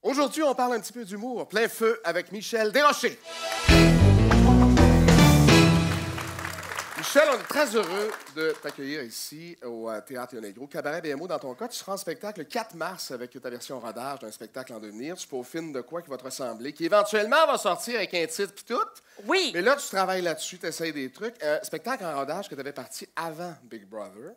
Aujourd'hui, on parle un petit peu d'humour. Plein feu avec Michel Desrochers. Michel, on est très heureux de t'accueillir ici au Théâtre Ionegro. Cabaret BMO, dans ton cas, tu seras en spectacle le 4 mars avec ta version rodage d'un spectacle en devenir. Tu peaufines de quoi qui va te ressembler, qui éventuellement va sortir avec un titre pis tout. Oui. Mais là, tu travailles là-dessus, tu essayes des trucs. Spectacle en rodage que tu avais parti avant Big Brother.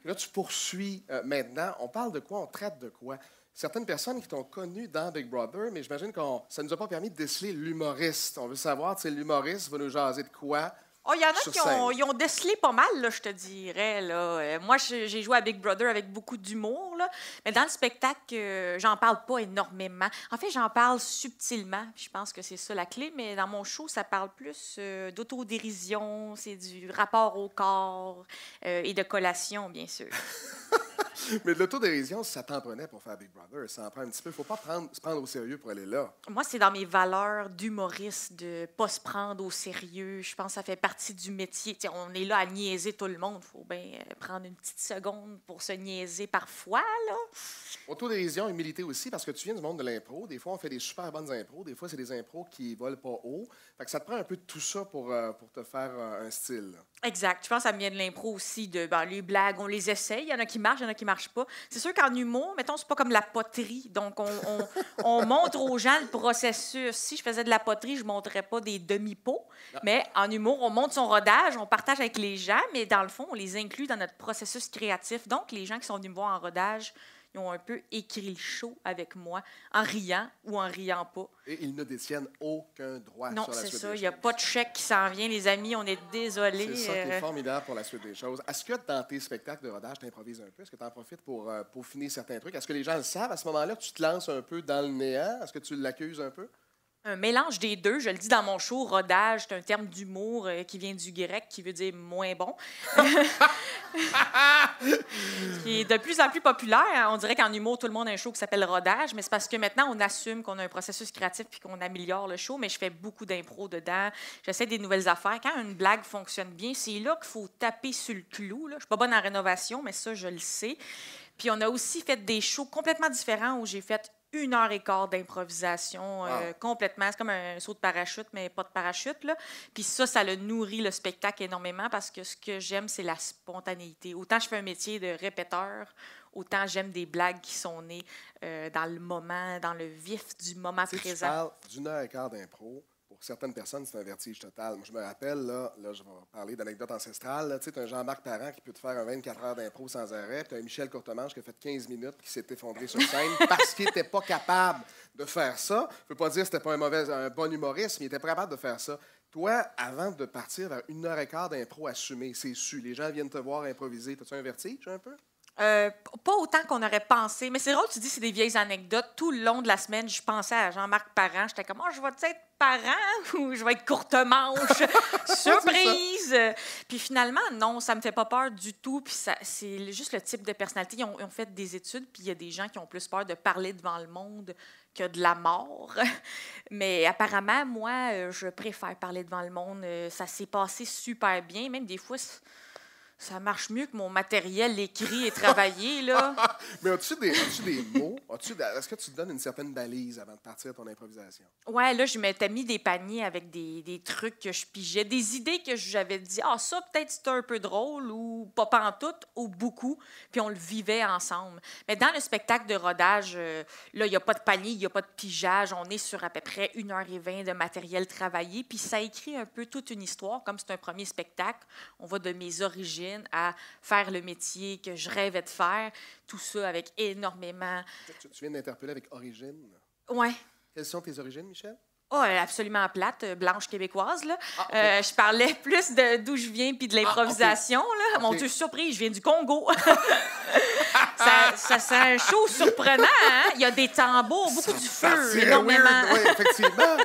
Là, tu poursuis maintenant. On parle de quoi? On traite de quoi? Certaines personnes qui t'ont connu dans Big Brother, mais j'imagine que ça ne nous a pas permis de déceler l'humoriste. On veut savoir, tu sais, l'humoriste va nous jaser de quoi? Oh, il y en a qui ont décelé pas mal, là, je te dirais. Là. Moi, j'ai joué à Big Brother avec beaucoup d'humour, là, mais dans le spectacle, j'en parle pas énormément. En fait, j'en parle subtilement. Je pense que c'est ça la clé, mais dans mon show, ça parle plus d'autodérision, c'est du rapport au corps et de collation, bien sûr. Mais de l'autodérision, ça t'en prenait pour faire Big Brother. Ça en prend un petit peu. Il ne faut pas se prendre au sérieux pour aller là. Moi, c'est dans mes valeurs d'humoriste de ne pas se prendre au sérieux. Je pense que ça fait partie du métier. T'sais, on est là à niaiser tout le monde. Il faut bien prendre une petite seconde pour se niaiser parfois, là. Autodérision, humilité aussi, parce que tu viens du monde de l'impro. Des fois, on fait des super bonnes impros. Des fois, c'est des impros qui volent pas haut. Fait que ça te prend un peu de tout ça pour te faire un style. Exact. Je pense que ça vient de l'impro aussi. Les blagues, on les essaye. Il y en a qui marchent, il y en a qui ne marchent pas. C'est sûr qu'en humour, mettons, c'est pas comme la poterie. Donc, on montre aux gens le processus. Si je faisais de la poterie, je ne montrerais pas des demi-pots. Mais en humour, on montre son rodage, on partage avec les gens, mais dans le fond, on les inclut dans notre processus créatif. Donc, les gens qui sont venus me voir en rodage, ils ont un peu écrit le show avec moi, en riant ou en riant pas. Et ils ne détiennent aucun droit sur la suite des choses. Non, c'est ça. Il n'y a pas de chèque qui s'en vient, les amis. On est désolés. C'est ça qui est formidable pour la suite des choses. Est-ce que dans tes spectacles de rodage, tu improvises un peu? Est-ce que tu en profites pour peaufiner certains trucs? Est-ce que les gens le savent à ce moment-là que tu te lances un peu dans le néant? Est-ce que tu l'accuses un peu? Un mélange des deux. Je le dis dans mon show, rodage, c'est un terme d'humour qui vient du grec, qui veut dire moins bon. Qui est de plus en plus populaire. On dirait qu'en humour, tout le monde a un show qui s'appelle rodage, mais c'est parce que maintenant, on assume qu'on a un processus créatif puis qu'on améliore le show, mais je fais beaucoup d'impro dedans. J'essaie des nouvelles affaires. Quand une blague fonctionne bien, c'est là qu'il faut taper sur le clou. Là. Je suis pas bonne en rénovation, mais ça, je le sais. Puis on a aussi fait des shows complètement différents où j'ai fait 1h15 d'improvisation complètement. C'est comme un saut de parachute, mais pas de parachute. Là. Puis ça le nourrit le spectacle énormément parce que ce que j'aime, c'est la spontanéité. Autant je fais un métier de répéteur, autant j'aime des blagues qui sont nées dans le moment, dans le vif du moment présent. Tu parles d'1h15 d'impro. Pour certaines personnes, c'est un vertige total. Moi, je me rappelle, là je vais parler d'anecdotes ancestrales. Tu sais, un Jean-Marc Parent qui peut te faire un 24 heures d'impro sans arrêt. Tu as un Michel Courtemanche qui a fait 15 minutes, qui s'est effondré sur scène parce qu'il n'était pas capable de faire ça. Je ne peux pas dire que c'était pas un bon humoriste, mais il était pas capable de faire ça. Toi, avant de partir vers 1h15 d'impro assumé, c'est su. Les gens viennent te voir improviser. As-tu un vertige un peu? Pas autant qu'on aurait pensé. Mais c'est drôle, tu dis c'est des vieilles anecdotes. Tout le long de la semaine, je pensais à Jean-Marc Parent. J'étais comme, je vais être Parent ou je vais être Courtemanche? Surprise! Puis finalement, non, ça me fait pas peur du tout. Puis c'est juste le type de personnalité. Ils ont fait des études, puis il y a des gens qui ont plus peur de parler devant le monde que de la mort. Mais apparemment, moi, je préfère parler devant le monde. Ça s'est passé super bien. Même des fois... Ça marche mieux que mon matériel écrit et travaillé, là. Mais as-tu des mots? Est-ce que tu te donnes une certaine balise avant de partir à ton improvisation? Ouais, là, je m'étais mis des paniers avec des trucs que je pigeais, des idées que j'avais dit, ça, peut-être c'était un peu drôle, ou pas pantoute, ou beaucoup, puis on le vivait ensemble. Mais dans le spectacle de rodage, là, il n'y a pas de panier, il n'y a pas de pigeage, on est sur à peu près 1h20 de matériel travaillé, puis ça écrit un peu toute une histoire, comme c'est un premier spectacle, on va de mes origines à faire le métier que je rêvais de faire, tout ça avec énormément... Tu viens d'interpeller avec origine. Ouais. Quelles sont tes origines, Michel? Oh, absolument plate, blanche québécoise. Là. Okay. Je parlais plus d'où je viens puis de l'improvisation. Okay. Là. Mon Dieu, surprise, je viens du Congo. ça c'est un show surprenant. Hein? Il y a des tambours, beaucoup du feu, énormément. Oui, effectivement.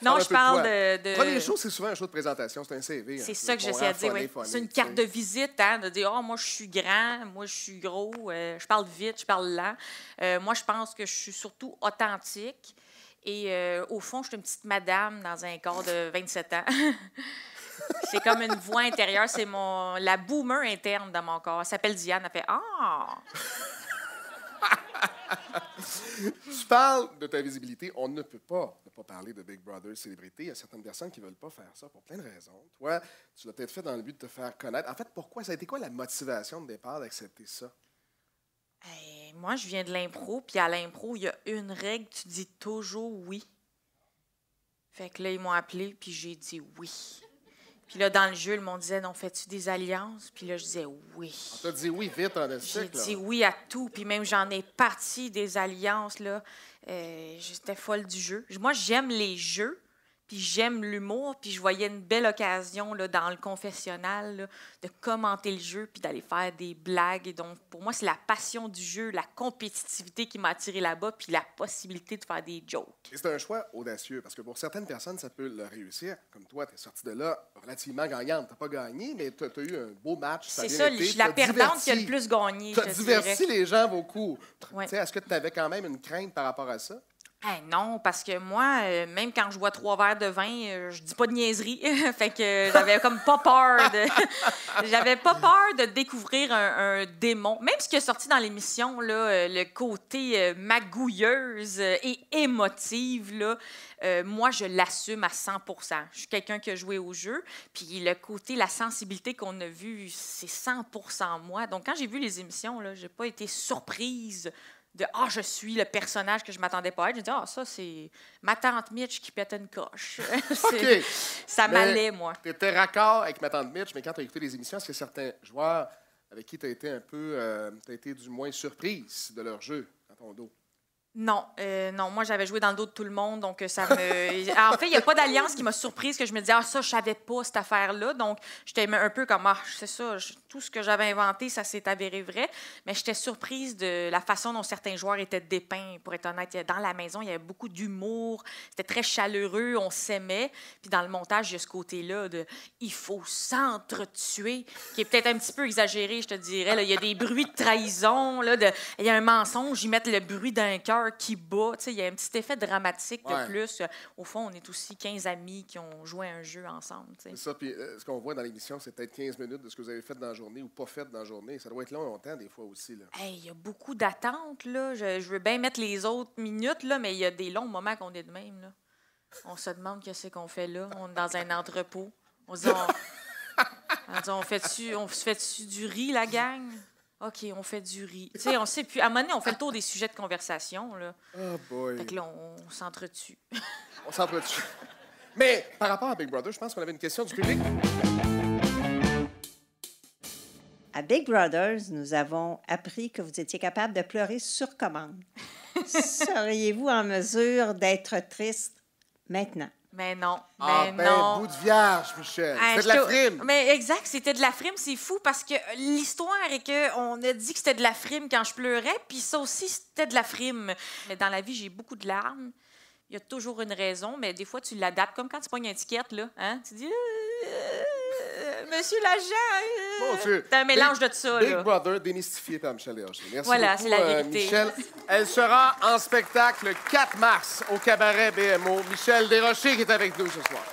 Non, je parle de... Premier show, c'est souvent un show de présentation, c'est un CV. C'est ça que j'essaie de dire, oui. C'est une carte de visite, hein, de dire « moi, je suis grand, moi, je suis gros, je parle vite, je parle lent. » Moi, je pense que je suis surtout authentique. Et au fond, je suis une petite madame dans un corps de 27 ans. C'est comme une voix intérieure, c'est la boomer interne dans mon corps. Elle s'appelle Diane, elle fait « Ah! » Tu parles de ta visibilité. On ne peut pas ne pas parler de Big Brother célébrité. Il y a certaines personnes qui ne veulent pas faire ça pour plein de raisons. Toi, tu l'as peut-être fait dans le but de te faire connaître. En fait, pourquoi? Ça a été quoi la motivation de départ d'accepter ça? Moi, je viens de l'impro, puis à l'impro, il y a une règle, tu dis toujours oui. Fait que là, ils m'ont appelé, puis j'ai dit oui. Puis là, dans le jeu, ils m'ont dit non, fais-tu des alliances? Puis là, je disais oui. On t'a dit oui vite en J'ai dit oui à tout, puis même j'en ai parti des alliances, là. J'étais folle du jeu. Moi, j'aime les jeux, puis j'aime l'humour, puis je voyais une belle occasion là, dans le confessionnal là, de commenter le jeu, puis d'aller faire des blagues. Et donc, pour moi, c'est la passion du jeu, la compétitivité qui m'a attirée là-bas, puis la possibilité de faire des jokes. Et c'est un choix audacieux, parce que pour certaines personnes, ça peut le réussir. Comme toi, tu es sortie de là relativement gagnante. Tu n'as pas gagné, mais tu as eu un beau match. C'est ça, je suis la perdante qui a le plus gagné. Tu as diverti les gens beaucoup. Ouais. Est-ce que tu avais quand même une crainte par rapport à ça? Non, parce que moi, même quand je bois 3 verres de vin, je dis pas de niaiserie. Fait que j'avais comme pas peur de... J'avais pas peur de découvrir un démon. Même ce qui est sorti dans l'émission, là, le côté magouilleuse et émotive, là, moi, je l'assume à 100%. Je suis quelqu'un qui a joué au jeu. Puis le côté, la sensibilité qu'on a vue, c'est 100% moi. Donc, quand j'ai vu les émissions, là, j'ai pas été surprise de « Ah, je suis le personnage que je m'attendais pas à être ». J'ai dit « Ah, ça, c'est ma tante Mitch qui pète une coche. » OK. Ça m'allait, moi. Tu étais raccord avec ma tante Mitch, mais quand tu as écouté les émissions, est-ce que certains joueurs avec qui tu as été un peu, tu as été du moins surprise de leur jeu dans ton dos? Non, non, moi, j'avais joué dans le dos de tout le monde, donc ça me... En fait, il n'y a pas d'alliance qui m'a surprise, que je me disais « Ah, ça, je savais pas, cette affaire-là. » Donc, j'étais un peu comme « Ah, c'est ça, tout ce que j'avais inventé, ça s'est avéré vrai. » Mais j'étais surprise de la façon dont certains joueurs étaient dépeints, pour être honnête. Dans la maison, il y avait beaucoup d'humour, c'était très chaleureux, on s'aimait. Puis dans le montage, il y a ce côté-là de « Il faut s'entretuer », qui est peut-être un petit peu exagéré, je te dirais. Là. Il y a des bruits de trahison, là, il y a un mensonge, ils mettent le bruit d'un cœur qui bat. Il y a un petit effet dramatique de plus. Au fond, on est aussi 15 amis qui ont joué à un jeu ensemble. T'sais. C'est ça. Puis ce qu'on voit dans l'émission, c'est peut-être 15 minutes de ce que vous avez fait dans la journée ou pas fait dans la journée. Ça doit être longtemps, des fois aussi. Il y a beaucoup d'attentes. Je veux bien mettre les autres minutes, là, mais il y a des longs moments qu'on est de même. Là. On se demande qu'est-ce qu'on fait là. On est dans un entrepôt. On se dit, on se fait-tu du riz, la gang? OK, on fait du riz. Tu sais, on sait plus. À un moment donné, on fait le tour des sujets de conversation. Là. Oh boy. Fait que là, on s'entretue. On s'entretue. Mais par rapport à Big Brother, je pense qu'on avait une question du public. À Big Brothers, nous avons appris que vous étiez capable de pleurer sur commande. Seriez-vous en mesure d'être triste maintenant? Mais non, non. Bout de vierge, Michel. C'était de la frime. Mais exact, c'était de la frime. C'est fou parce que l'histoire est qu'on a dit que c'était de la frime quand je pleurais, puis ça aussi, c'était de la frime. Mais dans la vie, j'ai beaucoup de larmes. Il y a toujours une raison, mais des fois, tu l'adaptes. Comme quand tu pognes une étiquette, là. Hein? Tu dis... Monsieur l'agent, c'est un mélange de ça. Big Brother démystifié par Michel Desrochers. Merci voilà, beaucoup, c'est la vérité. Michel. Elle sera en spectacle le 4 mars au cabaret BMO. Michel Desrochers qui est avec nous ce soir.